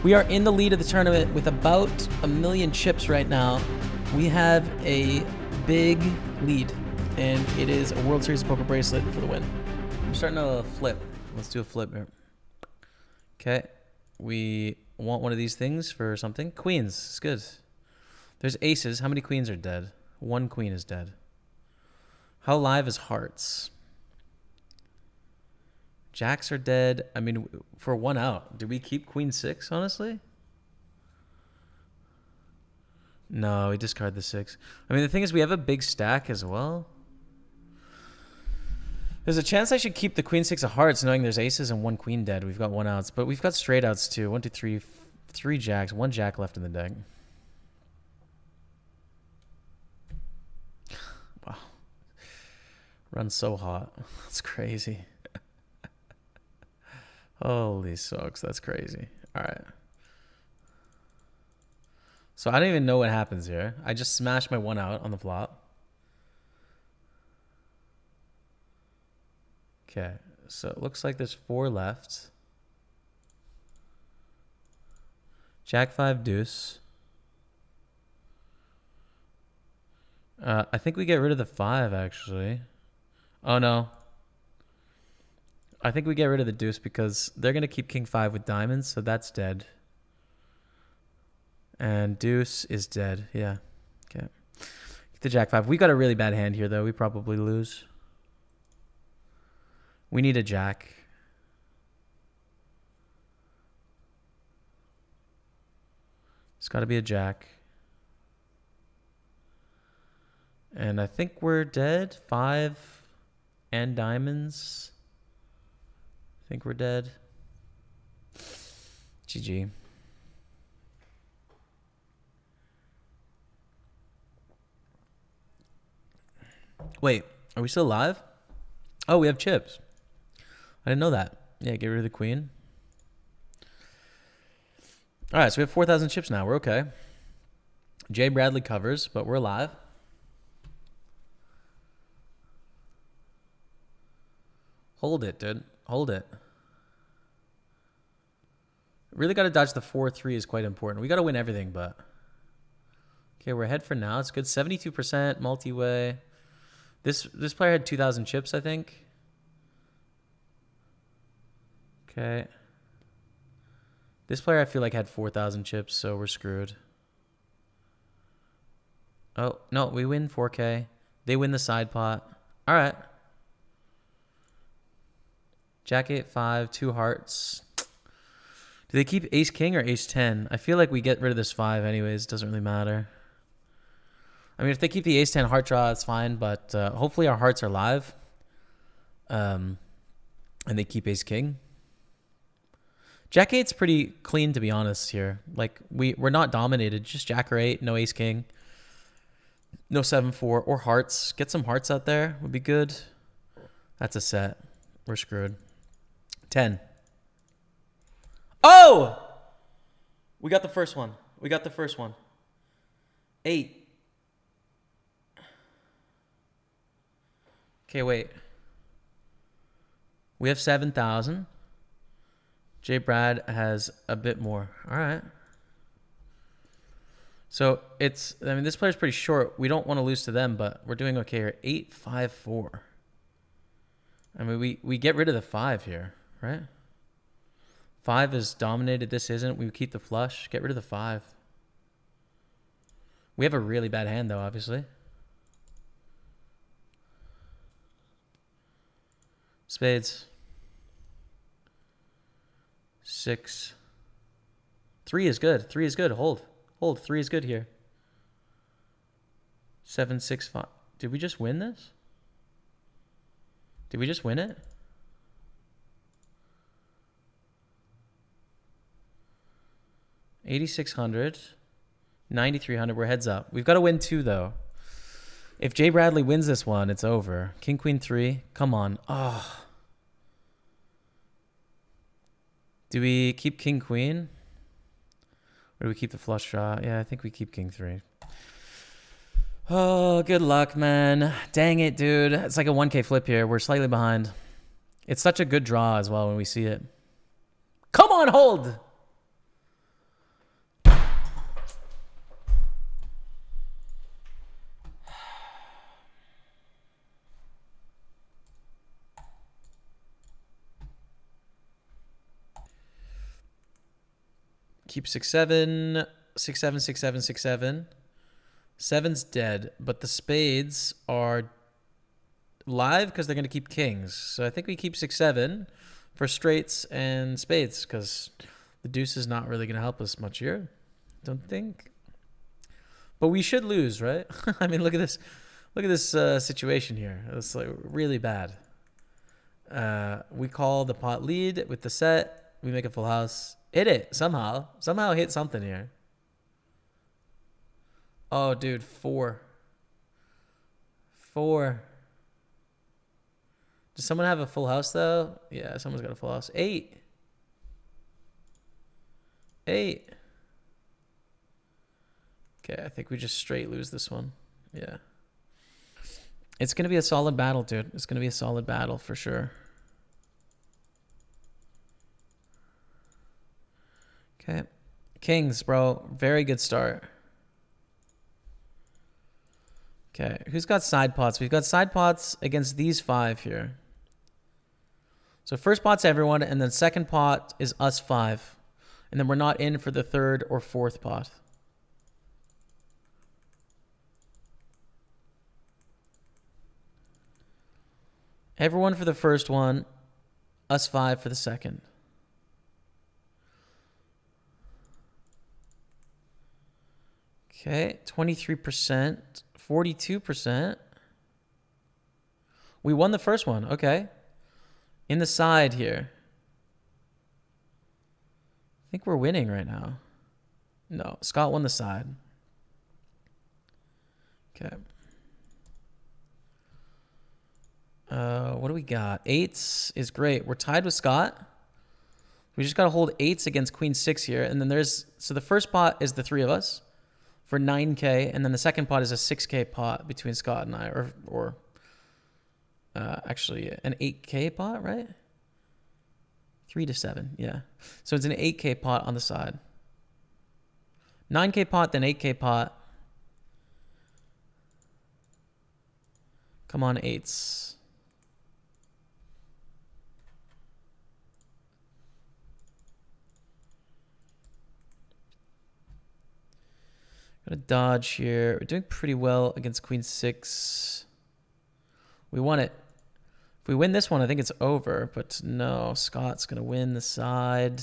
We are in the lead of the tournament with about 1 million chips right now. We have a big lead, and it is a World Series of Poker bracelet for the win. I'm starting to flip. Let's do a flip here. Okay. We want one of these things for something. Queens. It's good. There's aces. How many queens are dead? 1 queen is dead. How live is hearts? Jacks are dead. I mean, for 1 out, do we keep queen 6, honestly? No, we discard the 6. I mean, the thing is, we have a big stack as well. There's a chance I should keep the queen 6 of hearts, knowing there's aces and 1 queen dead. We've got 1 outs, but we've got straight outs too. 1, 2, 3, 3 jacks, 1 jack left in the deck. Wow. Runs so hot. That's crazy. Holy smokes, that's crazy. All right. So I don't even know what happens here. I just smashed my 1 out on the flop. Okay, so it looks like there's 4 left. Jack 5 deuce. I think we get rid of the 5, actually. Oh, no. I think we get rid of the deuce because they're going to keep king 5 with diamonds, so that's dead. And deuce is dead. Yeah. Okay. Get the jack 5. We got a really bad hand here, though. We probably lose. We need a jack. It's got to be a jack. And I think we're dead. 5 and diamonds. I think we're dead. GG. Wait, are we still alive? Oh, we have chips. I didn't know that. Yeah, get rid of the queen. All right, so we have 4,000 chips now. We're okay. Jay Bradley covers, but we're alive. Hold it, dude. Hold it. Really got to dodge the 4-3 is quite important. We got to win everything, but... Okay, we're ahead for now. It's good. 72% multi-way. This player had 2,000 chips, I think. Okay. This player, I feel like, had 4,000 chips, so we're screwed. Oh, no, we win 4K. They win the side pot. All right. Jack 8, 5, 2 hearts. Do they keep ace king or ace 10? I feel like we get rid of this 5 anyways. It doesn't really matter. I mean, if they keep the ace 10 heart draw, it's fine, but hopefully our hearts are live. And they keep ace king. Jack 8's pretty clean, to be honest, here. Like, we're not dominated. Just Jack or 8, no ace king. No 7-4 or hearts. Get some hearts out there would be good. That's a set. We're screwed. 10. Oh! We got the first one. We got the first one. 8. Okay, wait. We have 7,000. J. Brad has a bit more. All right. So it's, I mean, this player's pretty short. We don't want to lose to them, but we're doing okay here. 8, 5, 4. I mean, we get rid of the 5 here, right? 5 is dominated. This isn't. We keep the flush. Get rid of the 5. We have a really bad hand, though, obviously. Spades. 6. 3 is good. 3 is good. Hold. Hold. 3 is good here. 7, 6, 5. Did we just win this? Did we just win it? $8,600. 9,300. We're heads up. We've got to win 2, though. If Jay Bradley wins this one, it's over. King, queen, 3. Come on. Oh. Do we keep king, queen? Or do we keep the flush draw? Yeah, I think we keep king, 3. Oh, good luck, man. Dang it, dude. It's like a 1K flip here. We're slightly behind. It's such a good draw as well when we see it. Come on, hold. Keep 6-7, 6-7, 6-7, 6-7. 7's dead, but the spades are live because they're going to keep kings. So I think we keep 6-7 for straights and spades because the deuce is not really going to help us much here. Don't think. But we should lose, right? I mean, look at this. Look at this situation here. It's like really bad. We call the pot lead with the set. We make a full house. Hit it somehow. Somehow hit something here. Oh, dude, 4. 4. Does someone have a full house, though? Yeah, someone's got a full house. 8. 8. Okay, I think we just straight lose this one. Yeah. It's going to be a solid battle, dude. It's going to be a solid battle for sure. Okay. Kings, bro. Very good start. Okay, who's got side pots? We've got side pots against these 5 here. So first pot's everyone, and then second pot is us 5. And then we're not in for the third or fourth pot. Everyone for the first one, us 5 for the second. Okay, 23%, 42%. We won the first one, okay. In the side here. I think we're winning right now. No, Scott won the side. Okay. What do we got? 8s is great. We're tied with Scott. We just got to hold 8s against Queen 6 here. And then there's... So the first pot is the 3 of us for 9K. And then the second pot is a 6K pot between Scott and I. Or actually an 8K pot, right? 3 to 7, yeah. So it's an 8K pot on the side. 9K pot, then 8K pot. Come on, 8s. Gonna dodge here. We're doing pretty well against Queen 6. We won it. If we win this one, I think it's over. But no, Scott's gonna win the side.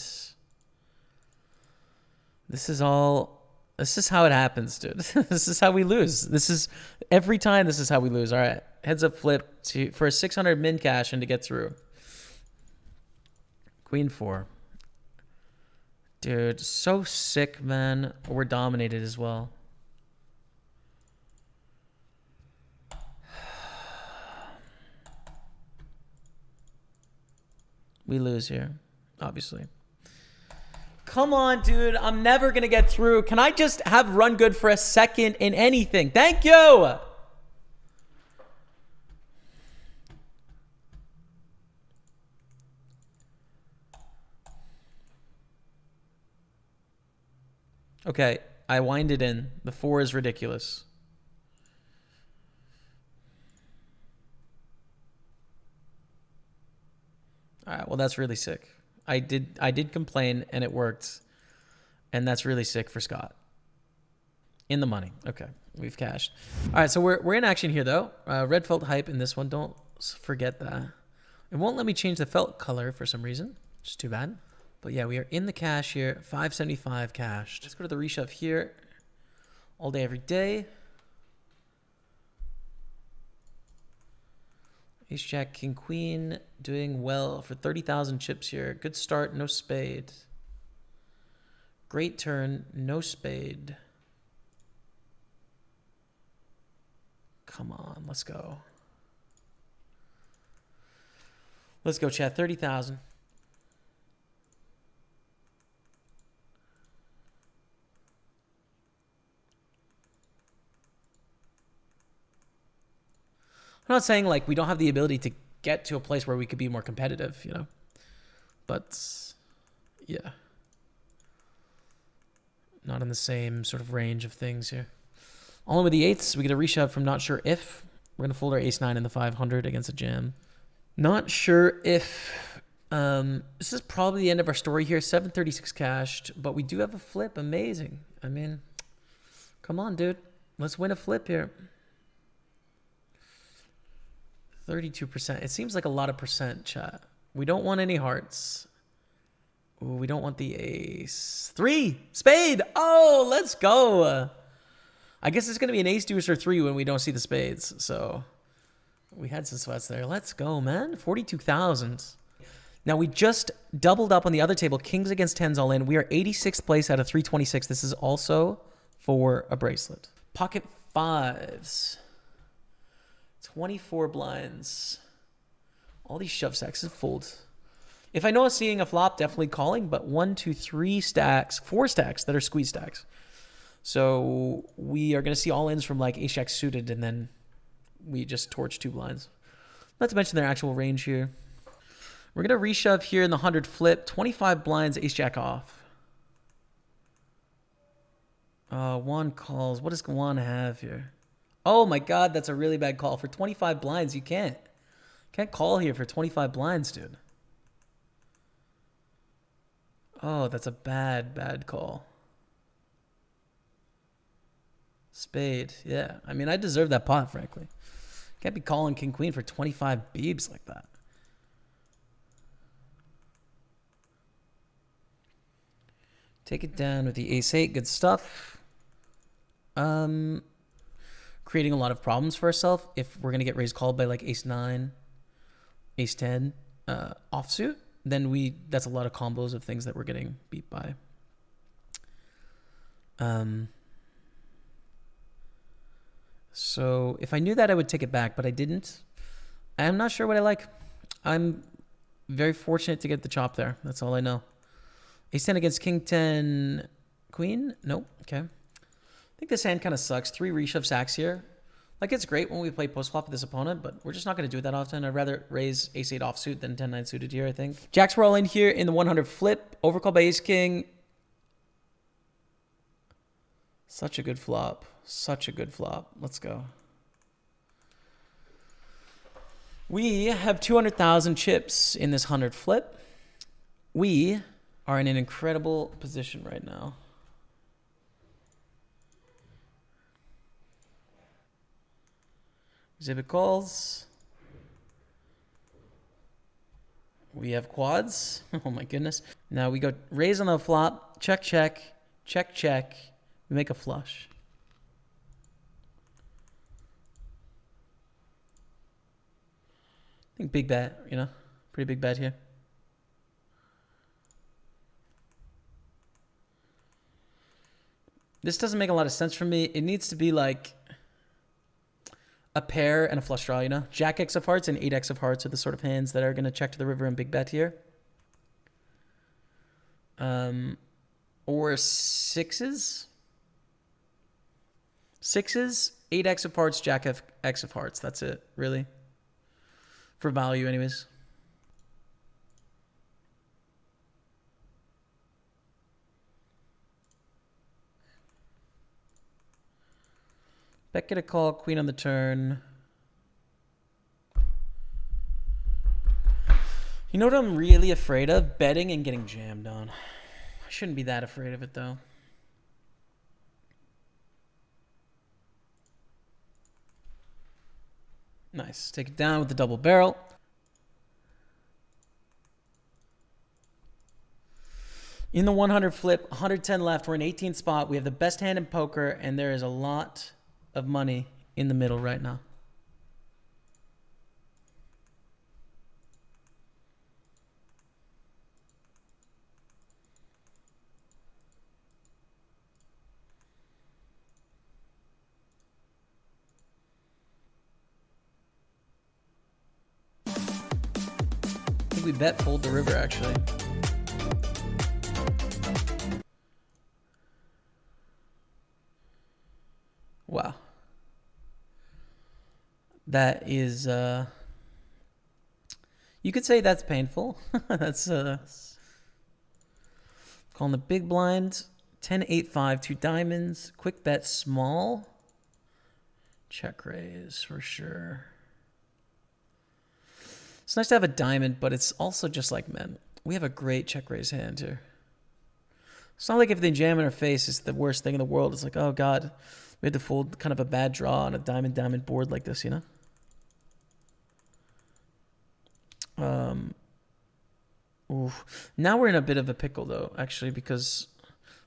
This is how it happens, dude. This is how we lose. This is every time. This is how we lose. All right, heads up flip for a 600 min cash and to get through. Queen 4. Dude, so sick, man. We're dominated as well. We lose here, obviously. Come on, dude. I'm never going to get through. Can I just have run good for a second in anything? Thank you. Okay, I wind it in. The 4 is ridiculous. All right, well, that's really sick. I did complain, and it worked. And that's really sick for Scott. In the money. Okay, we've cashed. All right, so we're in action here, though. Red felt hype in this one. Don't forget that. It won't let me change the felt color for some reason. Which is too bad. But yeah, we are in the cash here. 575 cashed. Let's go to the reshove here. All day, every day. Ace, Jack, King, Queen. Doing well for 30,000 chips here. Good start, no spade. Great turn, no spade. Come on, let's go. Let's go, chat. 30,000. I'm not saying like we don't have the ability to get to a place where we could be more competitive, you know, but yeah, not in the same sort of range of things here. Only with the 8s, we get a reshove from not sure if. We're going to fold our ace 9 in the 500 against a jam. Not sure if This is probably the end of our story here. 736 cashed, but we do have a flip. Amazing. I mean, come on, dude. Let's win a flip here. 32%. It seems like a lot of percent, chat. We don't want any hearts. Ooh, we don't want the ace. 3! Spade! Oh, let's go. I guess it's going to be an ace, deuce, or 3 when we don't see the spades. So we had some sweats there. Let's go, man. 42,000. Now we just doubled up on the other table. Kings against 10s all in. We are 86th place out of 326. This is also for a bracelet. Pocket 5s. 24 blinds. All these shove stacks is fold. If I know I'm seeing a flop, definitely calling, but 1, 2, 3 stacks, 4 stacks that are squeeze stacks. So we are going to see all ins from like ace jack suited, and then we just torch 2 blinds. Not to mention their actual range here. We're going to reshove here in the 100 flip. 25 blinds, ace jack off. Juan calls. What does Juan have here? Oh my God, that's a really bad call. For 25 blinds, you can't call here for 25 blinds, dude. Oh, that's a bad call. Spade, yeah. I mean, I deserve that pot, frankly. Can't be calling king queen for 25 beebs like that. Take it down with the ace 8. Good stuff. Creating a lot of problems for ourselves if we're going to get raised called by like ace 9, ace 10 offsuit. Then that's a lot of combos of things that we're getting beat by. So if I knew that, I would take it back, but I didn't. I'm not sure what I like. I'm very fortunate to get the chop there. That's all I know. Ace 10 against king 10 queen? Nope. Okay. I think this hand kind of sucks. 3 reshove sacks here. Like, it's great when we play post flop with this opponent, but we're just not going to do it that often. I'd rather raise ace 8 offsuit than 10-9 suited here, I think. Jacks roll in here in the 100 flip. Overcall by ace king. Such a good flop. Such a good flop. Let's go. We have 200,000 chips in this 100 flip. We are in an incredible position right now. Exhibit calls. We have quads. Oh my goodness. Now we go raise on the flop. Check, check. Check, check. We make a flush. I think big bet, you know. Pretty big bet here. This doesn't make a lot of sense for me. It needs to be like a pair and a flush draw, you know? Jack X of hearts and 8X of hearts are the sort of hands that are going to check to the river and big bet here. Or 6s. 6s, 8X of hearts, Jack X of hearts. That's it, really. For value anyways. Bet get a call, queen on the turn. You know what I'm really afraid of? Betting and getting jammed on. I shouldn't be that afraid of it though. Nice. Take it down with the double barrel. In the 100 flip, 110 left. We're in 18th spot. We have the best hand in poker, and there is a lot of money in the middle right now. I think we bet fold the river actually. Wow. That is, you could say that's painful. That's, calling the big blind, 10, 8, 5, 2 diamonds, quick bet small, check raise for sure. It's nice to have a diamond, but it's also just like, man, we have a great check raise hand here. It's not like if they jam in our face, it's the worst thing in the world. It's like, oh God, we had to fold kind of a bad draw on a diamond board like this, you know? Now we're in a bit of a pickle though, actually, because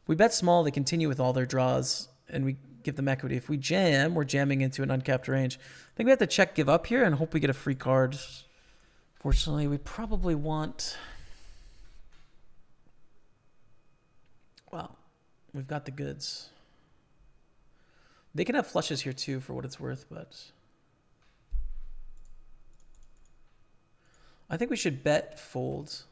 if we bet small, they continue with all their draws and we give them equity. If we jam, we're jamming into an uncapped range. I think we have to check give up here and hope we get a free card. Fortunately, we probably want... Well, we've got the goods. They can have flushes here too, for what it's worth, but... I think we should bet fold.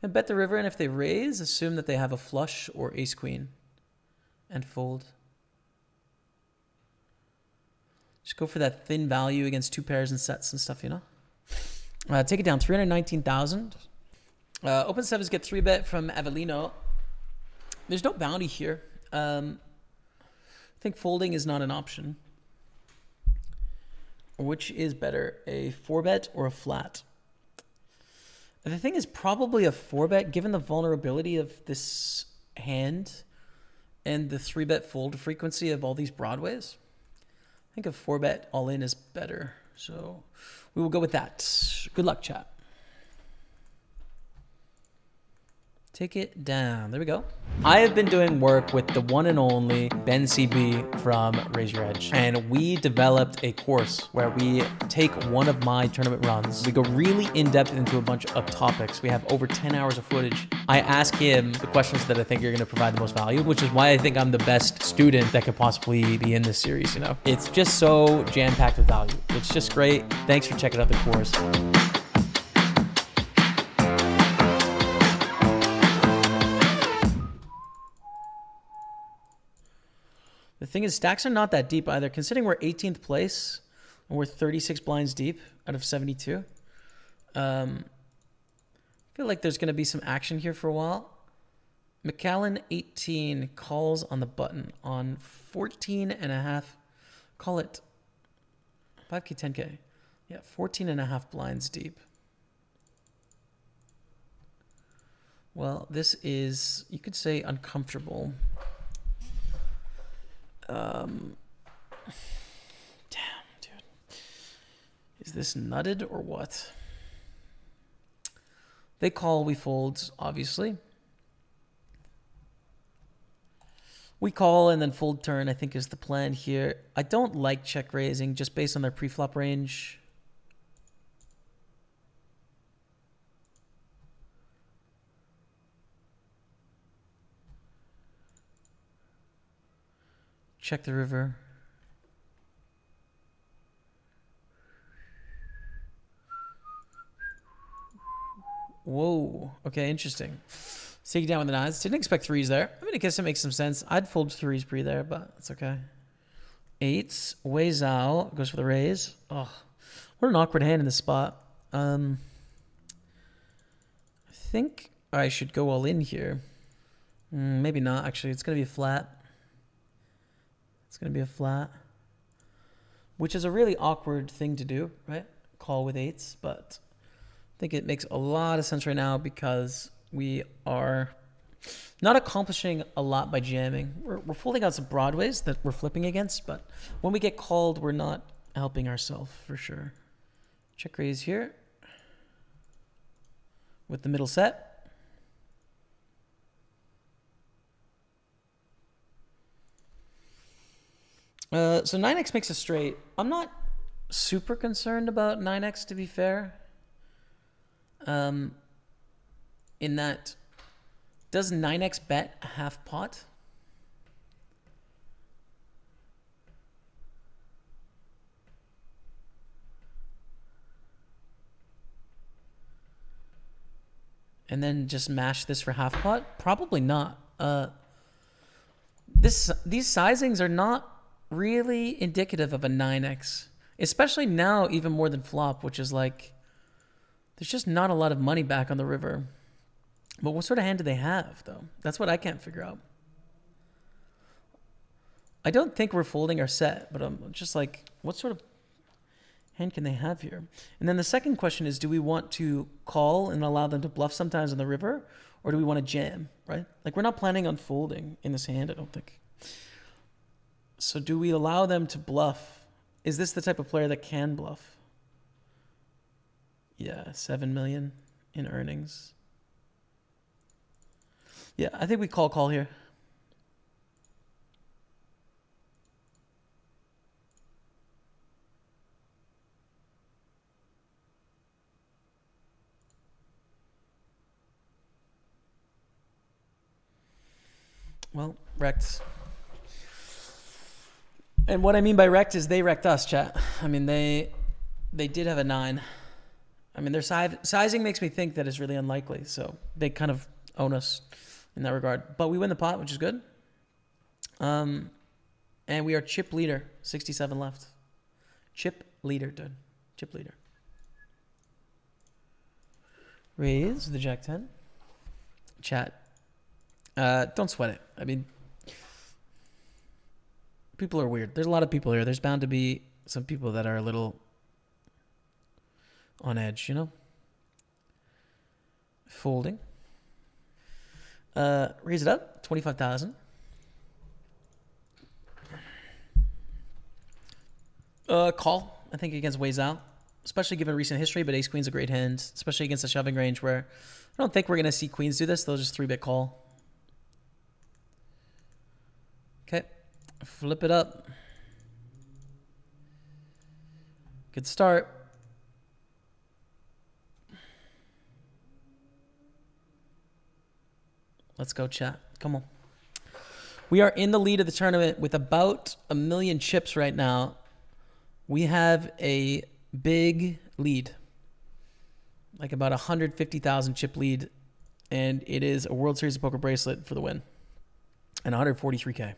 And bet the river, and if they raise, assume that they have a flush or ace queen and fold. Just go for that thin value against two pairs and sets and stuff, you know? Take it down, 319,000. Open sevens get 3-bet from Avellino. There's no bounty here. I think folding is not an option. Which is better, a 4-bet or a flat? The thing is probably a 4-bet, given the vulnerability of this hand and the 3-bet fold frequency of all these broadways. I think a 4-bet all in is better. So we will go with that. Good luck, chat. Take it down. There we go. I have been doing work with the one and only Ben CB from Raise Your Edge. And we developed a course where we take one of my tournament runs. We go really in-depth into a bunch of topics. We have over 10 hours of footage. I ask him the questions that I think are going to provide the most value, which is why I think I'm the best student that could possibly be in this series, you know? It's just so jam-packed with value. It's just great. Thanks for checking out the course. The thing is, stacks are not that deep either. Considering we're 18th place and we're 36 blinds deep out of 72. I feel like there's going to be some action here for a while. McAllen 18 calls on the button on 14 and a half. Call it 5K, 10K. Yeah, 14 and a half blinds deep. Well, this is, you could say, uncomfortable. Damn, dude. Is this nutted or what? They call, we fold, obviously. We call and then fold turn, I think, is the plan here. I don't like check raising just based on their pre-flop range. Check the river. Whoa. Okay, interesting. Take it down with the nines. Didn't expect threes there. I mean, I guess it makes some sense. I'd fold threes pre there, but it's okay. Eights. Wei Zhao goes for the raise. Oh, what an awkward hand in this spot. I think I should go all in here. Maybe not, actually. It's going to be a flat. It's going to be a flat, which is a really awkward thing to do, right? Call with eights, but I think it makes a lot of sense right now because we are not accomplishing a lot by jamming. We're folding out some broadways that we're flipping against, but when we get called, we're not helping ourselves for sure. Check raise here with the middle set. So 9x makes a straight. I'm not super concerned about 9x, to be fair. In that, does 9x bet half pot? And then just mash this for half pot? Probably not. These sizings are not really indicative of a 9x, especially now even more than flop, which is like there's just not a lot of money back on the river. But what sort of hand do they have though? That's what I can't figure out. I don't think we're folding our set, but I'm just like, what sort of hand can they have here? And then the second question is, do we want to call and allow them to bluff sometimes on the river, or do we want to jam, right? Like, we're not planning on folding in this hand, I don't think. So do we allow them to bluff? Is this the type of player that can bluff? Yeah, 7 million in earnings. Yeah, I think we call here. Well, wrecked. And what I mean by wrecked is they wrecked us, chat. I mean, they did have a 9. I mean, their sizing makes me think that it's really unlikely. So they kind of own us in that regard. But we win the pot, which is good. And we are chip leader, 67 left. Chip leader, dude. Chip leader. Raise the Jack 10. Chat. Don't sweat it. I mean, people are weird. There's a lot of people here. There's bound to be some people that are a little on edge, you know? Folding. Raise it up. 25,000. Call, I think, against Ways Out, especially given recent history, but ace-queen's a great hand, especially against a shoving range where I don't think we're going to see queens do this. They'll just 3-bet call. Okay. Flip it up. Good start. Let's go, chat. Come on. We are in the lead of the tournament with about 1 million chips right now. We have a big lead, like about 150,000 chip lead, and it is a World Series of Poker bracelet for the win, and 143K.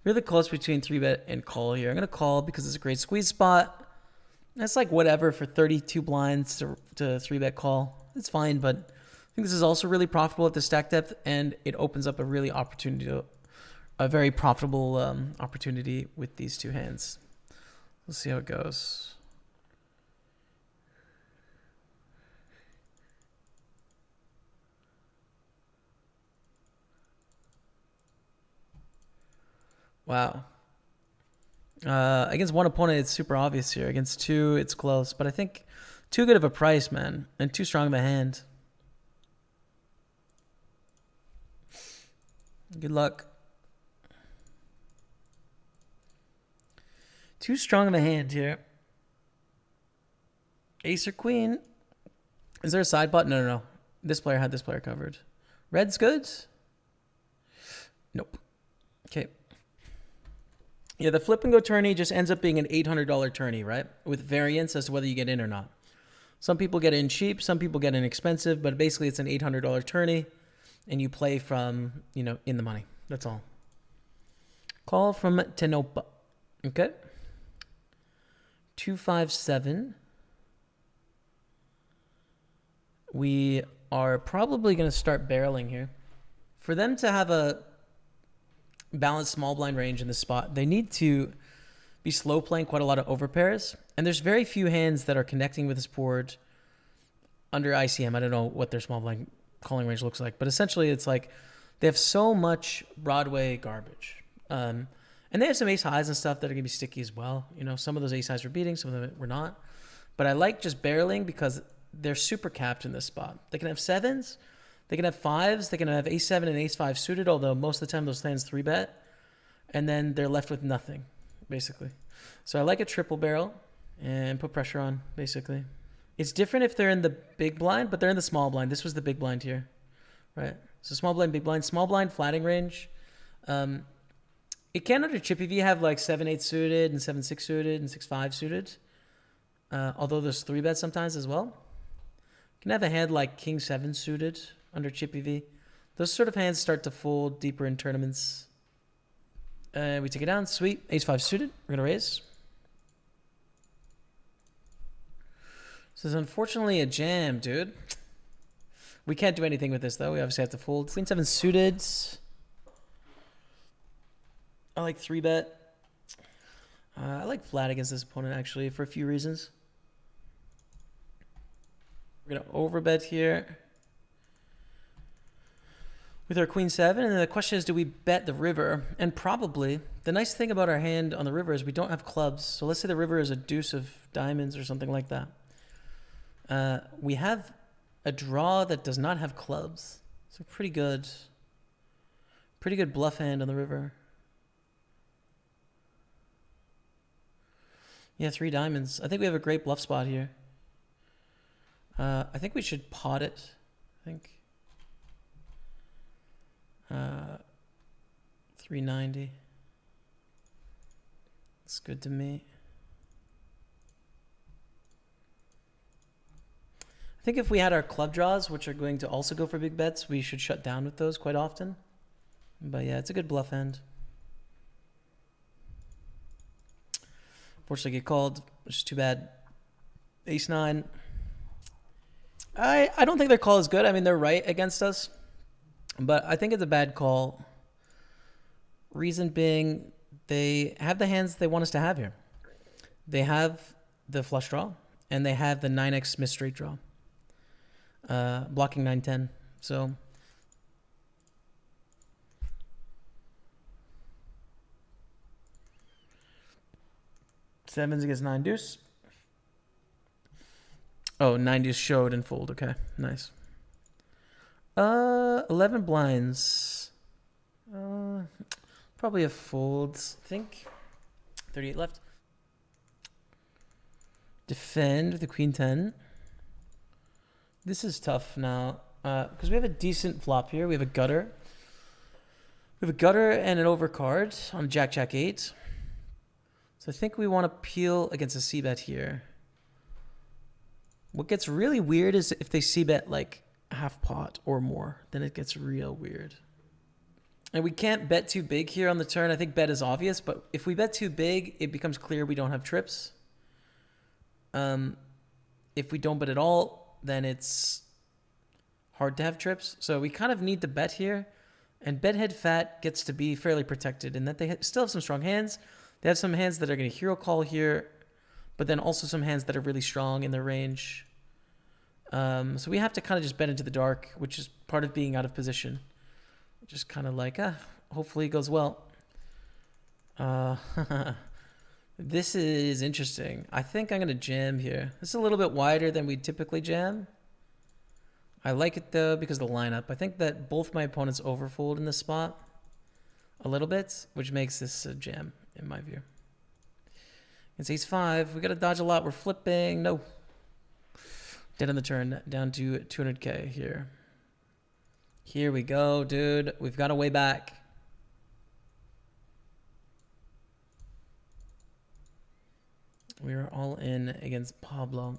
Really close between 3-bet and call here. I'm going to call because it's a great squeeze spot. That's like whatever for 32 blinds to 3-bet call. It's fine, but I think this is also really profitable at the stack depth, and it opens up a really a very profitable opportunity with these two hands. Let's see how it goes. Wow. Against one opponent, it's super obvious here. Against two, it's close. But I think too good of a price, man, and too strong of a hand. Good luck. Too strong of a hand here. Ace or queen. Is there a side pot? No. This player had this player covered. Red's good? Nope. Okay. Yeah, the flip and go tourney just ends up being an $800 tourney, right? With variance as to whether you get in or not. Some people get in cheap, some people get in expensive, but basically it's an $800 tourney, and you play from, in the money. That's all. Call from Tenopa. Okay. 257. We are probably going to start barreling here. For them to have a balanced small blind range in this spot, they need to be slow playing quite a lot of overpairs. And there's very few hands that are connecting with this board under ICM. I don't know what their small blind calling range looks like, but essentially it's like they have so much Broadway garbage. And they have some ace highs and stuff that are going to be sticky as well. Some of those ace highs were beating, some of them were not. But I like just barreling because they're super capped in this spot. They can have 7s, they can have 5s, they can have ace 7 and ace 5 suited, although most of the time those hands 3-bet. And then they're left with nothing, basically. So I like a triple barrel and put pressure on, basically. It's different if they're in the big blind, but they're in the small blind. This was the big blind here, right? So small blind, big blind, small blind, flatting range. It can under Chippy V have like 7-8 suited and 7-6 suited and 6-5 suited. Although there's 3-bet sometimes as well. You can have a hand like King 7 suited under Chippy V. Those sort of hands start to fold deeper in tournaments. We take it down. Sweet. Ace 5 suited. We're going to raise. This is unfortunately a jam, dude. We can't do anything with this, though. We obviously have to fold. Queen 7 suited. I like 3-bet. I like flat against this opponent, actually, for a few reasons. We're going to overbet here with our queen 7, and then the question is, do we bet the river? And probably, the nice thing about our hand on the river is we don't have clubs. So let's say the river is a deuce of diamonds or something like that. We have a draw that does not have clubs. So pretty good bluff hand on the river. Yeah, 3 diamonds. I think we have a great bluff spot here. I think we should pot it. I think 390. It's good to me. I think if we had our club draws, which are going to also go for big bets, we should shut down with those quite often. But yeah, it's a good bluff hand. Unfortunately, get called, which is too bad. Ace 9. I don't think their call is good. I mean, they're right against us, but I think it's a bad call. Reason being, they have the hands they want us to have here. They have the flush draw, and they have the 9x Smith straight draw, blocking 9-10. So sevens against 9 deuce. Oh, 9 deuce showed and fold. Okay, nice. 11 blinds. Probably a fold, I think. 38 left. Defend with the queen 10. This is tough now because we have a decent flop here. We have a gutter. We have a gutter and an overcard on Jack 8. So I think we want to peel against a c-bet here. What gets really weird is if they c-bet like half pot or more, then it gets real weird. And we can't bet too big here on the turn. I think bet is obvious, but if we bet too big, it becomes clear we don't have trips. If we don't bet at all, then it's hard to have trips. So we kind of need to bet here. And bet head fat gets to be fairly protected in that they still have some strong hands. They have some hands that are going to hero call here, but then also some hands that are really strong in their range. So we have to kind of just bet into the dark, which is part of being out of position. Just kind of like, hopefully it goes well. This is interesting. I think I'm going to jam here. This is a little bit wider than we typically jam. I like it though because of the lineup. I think that both my opponents overfold in this spot a little bit, which makes this a jam in my view. It's ace 5. We got to dodge a lot. We're flipping. No. Dead on the turn. Down to 200K here. Here we go, dude. We've got a way back. We are all in against Pablo.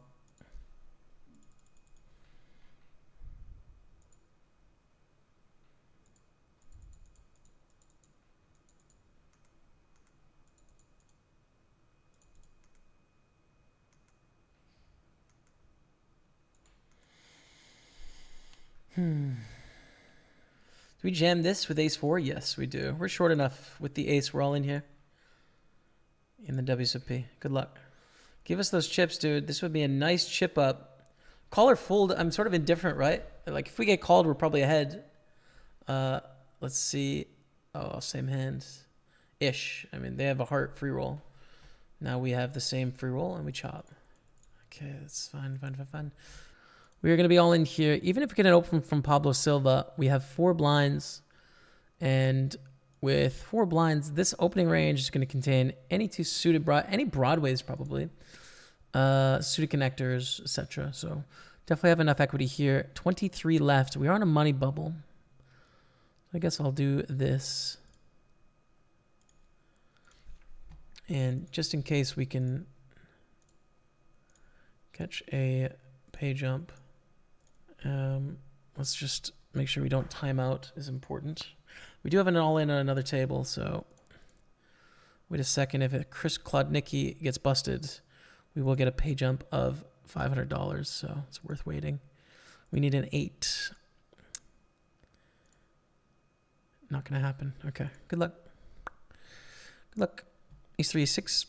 Do we jam this with ace 4? Yes, we do. We're short enough with the ace. We're all in here. In the WSOP. Good luck. Give us those chips, dude. This would be a nice chip up. Call or fold, I'm sort of indifferent, right? Like, if we get called, we're probably ahead. Let's see. Oh, same hand. Ish. I mean, they have a heart free roll. Now we have the same free roll, and we chop. Okay, that's fine, fine. We are going to be all in here. Even if we get an open from Pablo Silva, we have 4 blinds. And with 4 blinds, this opening range is going to contain any 2 suited any broadways probably, suited connectors, etc. So definitely have enough equity here. 23 left. We are on a money bubble. I guess I'll do this. And just in case we can catch a pay jump, let's just make sure we don't time out is important. We do have an all-in on another table, so wait a second. If Chris Klodnicki gets busted, we will get a pay jump of $500, so it's worth waiting. We need an 8. Not going to happen. Okay, good luck. Good luck. Ace 3, ace 6.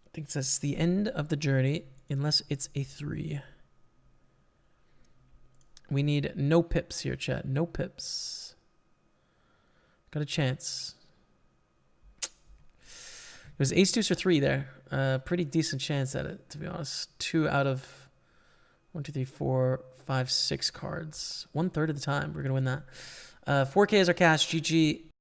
I think that's the end of the journey, unless it's a 3. We need no pips here, chat. No pips. Got a chance. It was ace deuce or 3 there. Pretty decent chance at it, to be honest. 2 out of 1, 2, 3, 4, 5, 6 cards. 1/3 of the time, we're gonna win that. 4K is our cash. GG.